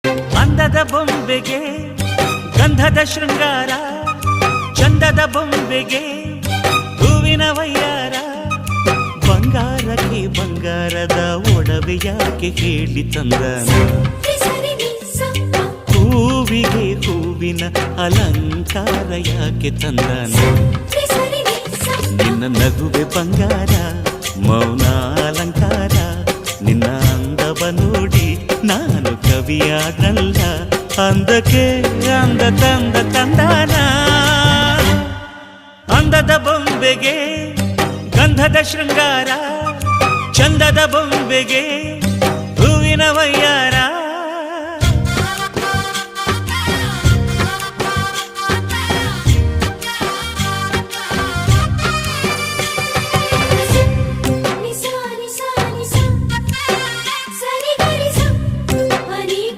ಅಂದದ ಬೊಂಬೆಗೆ ಗಂಧದ ಶೃಂಗಾರ, ಚಂದದ ಬೊಂಬೆಗೆ ಹೂವಿನ ವಯ್ಯಾರ. ಬಂಗಾರಕ್ಕೆ ಬಂಗಾರದ ಒಡವೆ ಯಾಕೆ ಹೇಳಿ ತಂದನ, ಹೂವಿಗೆ ಹೂವಿನ ಅಲಂಕಾರ ಯಾಕೆ ತಂದನ. ನಿನ್ನ ನಗುವೆ ಬಂಗಾರ, ಮೌನ ಅಲಂಕಾರ, ನಿನ್ನ ಅಂದವ ನೋಡಿ ನಾನು ಕವಿಯಾಗಲ್ಲ. ಅಂದಕ್ಕೆ ಅಂದ ತಂದ ತಂದಾನ. ಅಂದದ ಬೊಂಬೆಗೆ ಗಂಧದ ಶೃಂಗಾರ, ಚಂದದ ಬೊಂಬೆಗೆ ಹೂವಿನ ವಯ್ಯಾರ.